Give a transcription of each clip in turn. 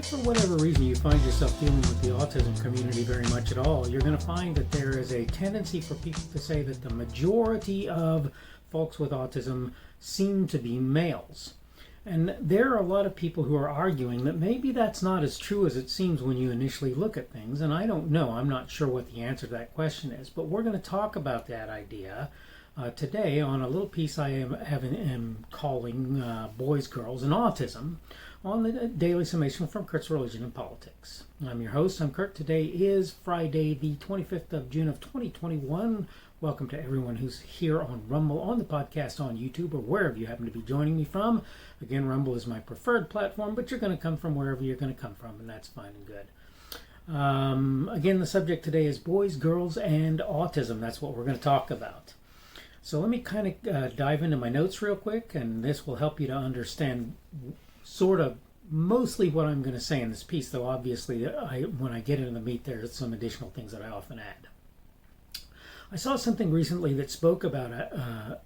if for whatever reason you find yourself dealing with the autism community very much at all, you're going to find that there is a tendency for people to say that the majority of folks with autism seem to be males. And there are a lot of people who are arguing that maybe that's not as true as it seems when you initially look at things. And I don't know. I'm not sure what the answer to that question is. But we're going to talk about that idea today on a little piece I am calling Boys, Girls, and Autism on the Daily Summation from Kurt's Religion and Politics. I'm your host. I'm Kurt. Today is Friday, the 25th of June of 2021. Welcome to everyone who's here on Rumble, on the podcast, on YouTube, or wherever you happen to be joining me from. Again, Rumble is my preferred platform, but you're going to come from wherever you're going to come from, and that's fine and good. Again, the subject today is boys, girls, and autism. That's what we're going to talk about. So let me kind of dive into my notes real quick, and this will help you to understand sort of mostly what I'm going to say in this piece, though obviously when I get into the meat, there's some additional things that I often add. I saw something recently that spoke about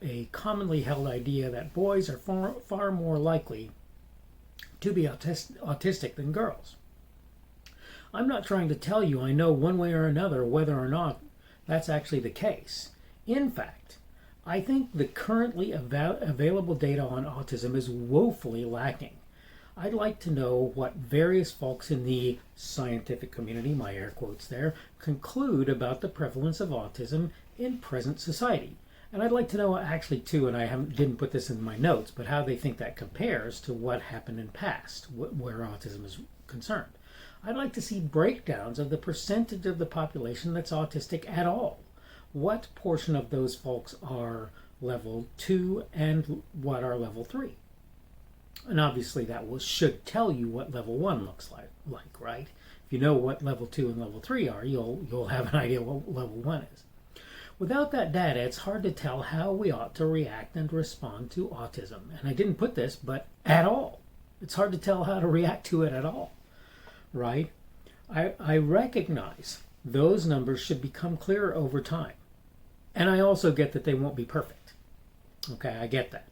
a commonly held idea that boys are far more likely to be autistic than girls. I'm not trying to tell you I know one way or another whether or not that's actually the case. In fact, I think the currently available data on autism is woefully lacking. I'd like to know what various folks in the scientific community, my air quotes there, conclude about the prevalence of autism in present society. And I'd like to know actually too, and I didn't put this in my notes, but how they think that compares to what happened in past where autism is concerned. I'd like to see breakdowns of the percentage of the population that's autistic at all. What portion of those folks are level 2 and what are level 3? And obviously that should tell you what level 1 looks like, right? If you know what level 2 and level 3 are, you'll have an idea what level 1 is. Without that data, it's hard to tell how we ought to react and respond to autism. And I didn't put this, but at all. It's hard to tell how to react to it at all, right? I recognize those numbers should become clearer over time. And I also get that they won't be perfect. Okay, I get that.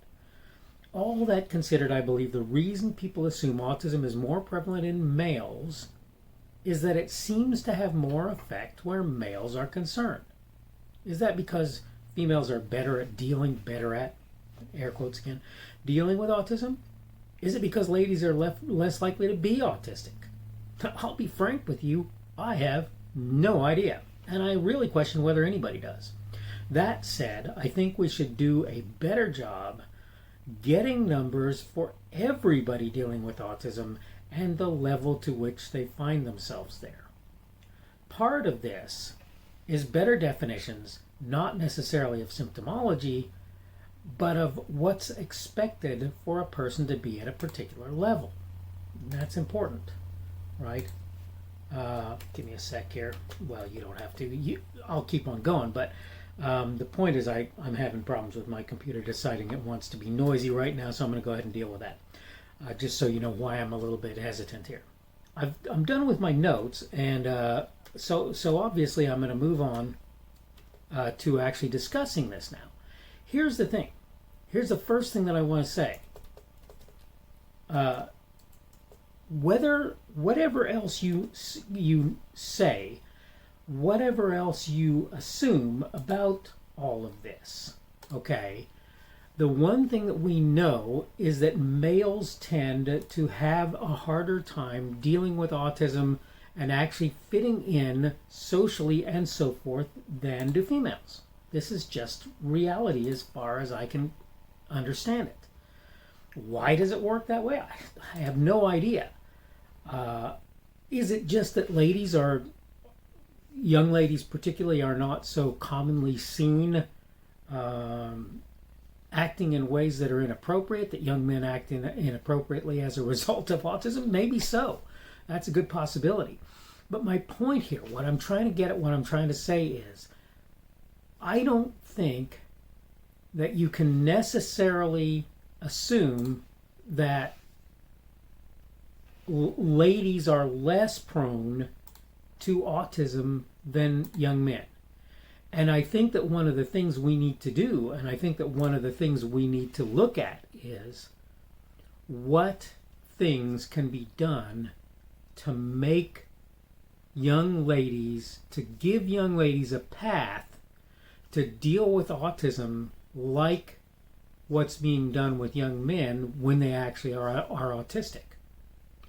All that considered, I believe the reason people assume autism is more prevalent in males is that it seems to have more effect where males are concerned. Is that because females are better at, air quotes again, dealing with autism? Is it because ladies are less likely to be autistic? I'll be frank with you, I have no idea. And I really question whether anybody does. That said, I think we should do a better job getting numbers for everybody dealing with autism and the level to which they find themselves there. Part of this is better definitions, not necessarily of symptomology, but of what's expected for a person to be at a particular level. That's important, right? Give me a sec here. Well, you don't have to. I'll keep on going, but the point is I'm having problems with my computer deciding it wants to be noisy right now, so I'm going to go ahead and deal with that. Just so you know why I'm a little bit hesitant here. I'm done with my notes, and so obviously I'm going to move on to actually discussing this now. Here's the thing. Here's the first thing that I want to say. Whatever else you say, whatever else you assume about all of this, okay, the one thing that we know is that males tend to have a harder time dealing with autism and actually fitting in socially and so forth than do females. This is just reality as far as I can understand it. Why does it work that way? I have no idea. Is it just that young ladies particularly are not so commonly seen acting in ways that are inappropriate, that young men act inappropriately as a result of autism? Maybe so. That's a good possibility. But my point here, what I'm trying to get at, what I'm trying to say is, I don't think that you can necessarily assume that ladies are less prone to autism than young men. And I think that one of the things we need to do, and I think that one of the things we need to look at is what things can be done to make to give young ladies a path to deal with autism like what's being done with young men when they actually are autistic.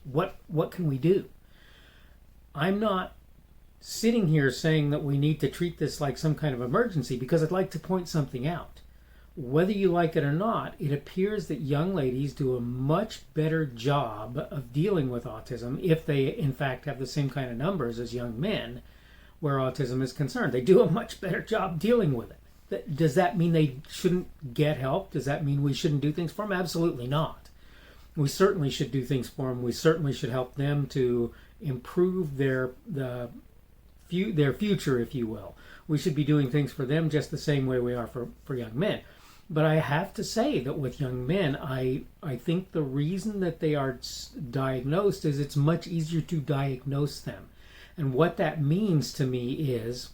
What can we do? I'm not sitting here saying that we need to treat this like some kind of emergency, because I'd like to point something out. Whether you like it or not, it appears that young ladies do a much better job of dealing with autism if they, in fact, have the same kind of numbers as young men where autism is concerned. They do a much better job dealing with it. Does that mean they shouldn't get help? Does that mean we shouldn't do things for them? Absolutely not. We certainly should do things for them. We certainly should help them to improve their future, if you will. We should be doing things for them just the same way we are for young men. But I have to say that with young men, I think the reason that they are diagnosed is it's much easier to diagnose them. And what that means to me is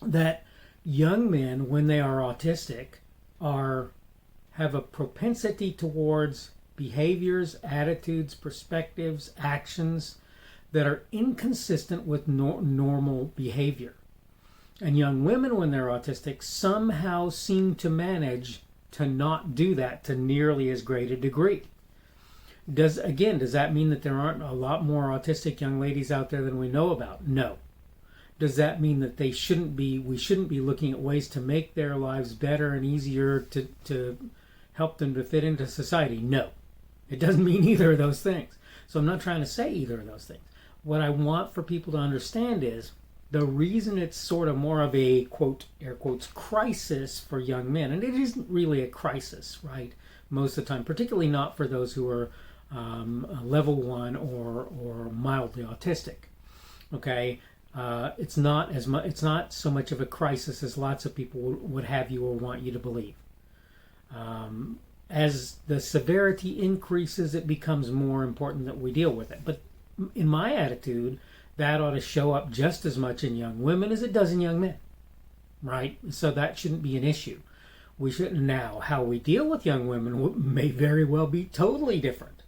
that young men, when they are autistic, have a propensity towards behaviors, attitudes, perspectives, actions that are inconsistent with normal behavior. And young women, when they're autistic, somehow seem to manage to not do that to nearly as great a degree. Does that mean that there aren't a lot more autistic young ladies out there than we know about? No. Does that mean that we shouldn't be looking at ways to make their lives better and easier to help them to fit into society? No. It doesn't mean either of those things. So I'm not trying to say either of those things. What I want for people to understand is the reason it's sort of more of a, quote, air quotes, crisis for young men, and it isn't really a crisis, right, most of the time, particularly not for those who are level 1 or mildly autistic, okay? It's not so much of a crisis as lots of people would have you or want you to believe. As the severity increases, it becomes more important that we deal with it. But in my attitude, that ought to show up just as much in young women as it does in young men, right? So that shouldn't be an issue. We shouldn't. Now, how we deal with young women may very well be totally different.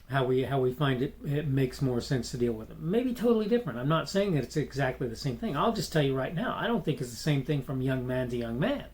How we find it makes more sense to deal with them may be totally different. I'm not saying that it's exactly the same thing. I'll just tell you right now, I don't think it's the same thing from young man to young man.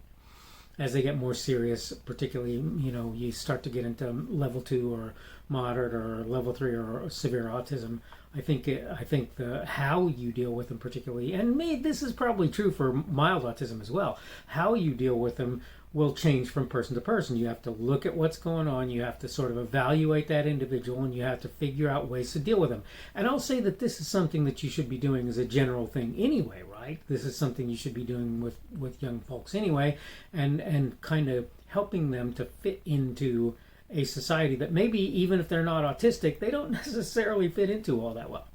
As they get more serious, particularly, you start to get into level 2 or moderate or level 3 or severe autism. I think the how you deal with them particularly, and this is probably true for mild autism as well, how you deal with them will change from person to person. You have to look at what's going on, you have to sort of evaluate that individual, and you have to figure out ways to deal with them. And I'll say that this is something that you should be doing as a general thing anyway, right? This is something you should be doing with young folks anyway, and kind of helping them to fit into a society that maybe, even if they're not autistic, they don't necessarily fit into all that well.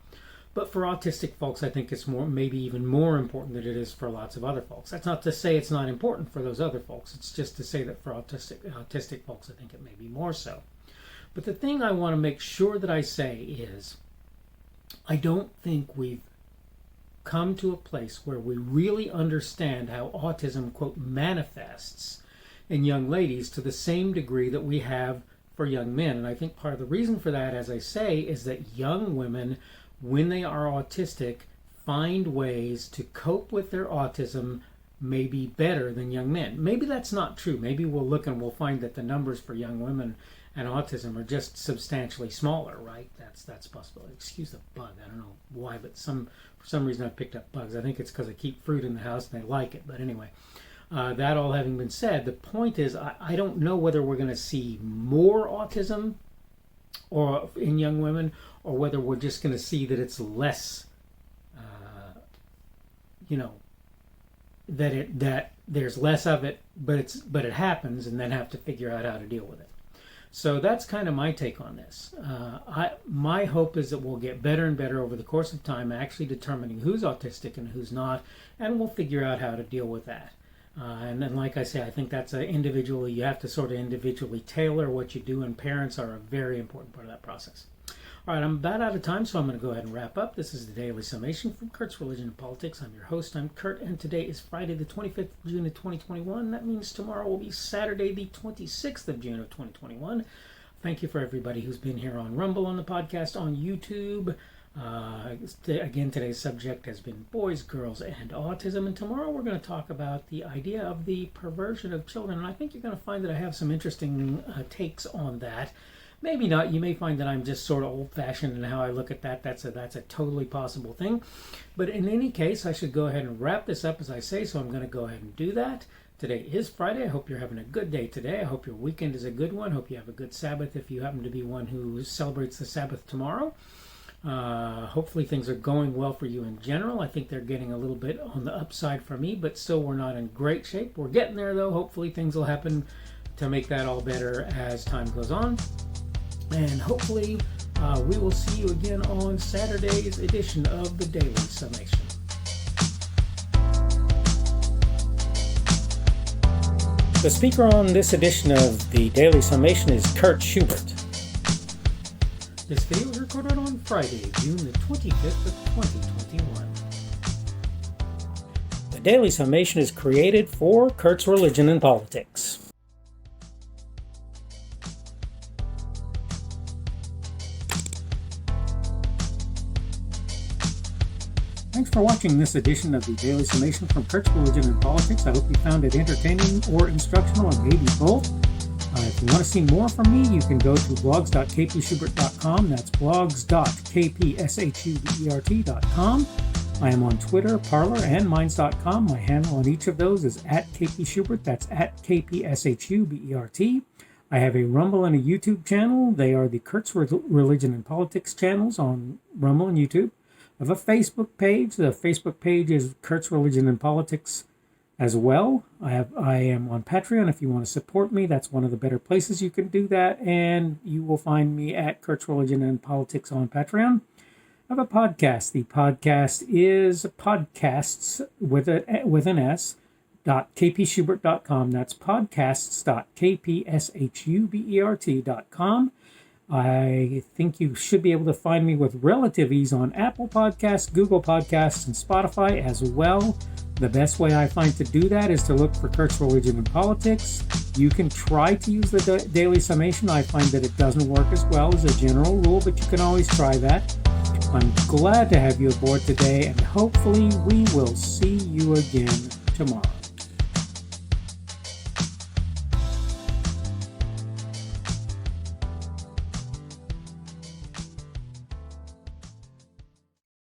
But for autistic folks, I think it's maybe even more important than it is for lots of other folks. That's not to say it's not important for those other folks. It's just to say that for autistic folks, I think it may be more so. But the thing I want to make sure that I say is, I don't think we've come to a place where we really understand how autism, quote, manifests in young ladies to the same degree that we have for young men. And I think part of the reason for that, as I say, is that young women, when they are autistic, find ways to cope with their autism maybe better than young men. Maybe that's not true. Maybe we'll look and we'll find that the numbers for young women and autism are just substantially smaller, right? That's possible. Excuse the bug. I don't know why, but for some reason I picked up bugs. I think it's because I keep fruit in the house and they like it. But anyway, that all having been said, the point is I don't know whether we're going to see more autism or in young women, or whether we're just going to see that it's less, that there's less of it, but it happens, and then have to figure out how to deal with it. So that's kind of my take on this. My hope is that we'll get better and better over the course of time, actually determining who's autistic and who's not, and we'll figure out how to deal with that. And then, like I say, I think that's you have to sort of individually tailor what you do, and parents are a very important part of that process. All right, I'm about out of time, so I'm going to go ahead and wrap up. This is the Daily Summation from Kurt's Religion and Politics. I'm your host. I'm Kurt, and today is Friday, the 25th of June of 2021. That means tomorrow will be Saturday, the 26th of June of 2021. Thank you for everybody who's been here on Rumble on the podcast, on YouTube, Again, today's subject has been boys, girls, and autism, and tomorrow we're going to talk about the idea of the perversion of children, and I think you're going to find that I have some interesting takes on that. Maybe not. You may find that I'm just sort of old-fashioned in how I look at that. That's a totally possible thing. But in any case, I should go ahead and wrap this up as I say, so I'm going to go ahead and do that. Today is Friday. I hope you're having a good day today. I hope your weekend is a good one. I hope you have a good Sabbath if you happen to be one who celebrates the Sabbath tomorrow. Hopefully things are going well for you in general. I think they're getting a little bit on the upside for me, but still we're not in great shape. We're getting there, though. Hopefully things will happen to make that all better as time goes on. And hopefully we will see you again on Saturday's edition of the Daily Summation. The speaker on this edition of the Daily Summation is Kurt Schubert. This video was recorded on Friday, June the 25th of 2021. The Daily Summation is created for Kurt's Religion and Politics. Thanks for watching this edition of the Daily Summation from Kurt's Religion and Politics. I hope you found it entertaining or instructional, or maybe both. If you want to see more from me, you can go to blogs.kpschubert.com. That's blogs.kpschubert.com. I am on Twitter, Parler, and Minds.com. My handle on each of those is @kpschubert. That's @kpschubert. I have a Rumble and a YouTube channel. They are the Kurt's Religion and Politics channels on Rumble and YouTube. I have a Facebook page. The Facebook page is Kurt's Religion and Politics as well. I am on Patreon. If you want to support me, that's one of the better places you can do that. And you will find me at Kurt's Religion and Politics on Patreon. I have a podcast. The podcast is podcasts with an S. .kpschubert.com. That's podcasts.kpschubert.com. I think you should be able to find me with relative ease on Apple Podcasts, Google Podcasts, and Spotify as well. The best way I find to do that is to look for Kurt's Religion and Politics. You can try to use the Daily Summation. I find that it doesn't work as well as a general rule, but you can always try that. I'm glad to have you aboard today, and hopefully we will see you again tomorrow.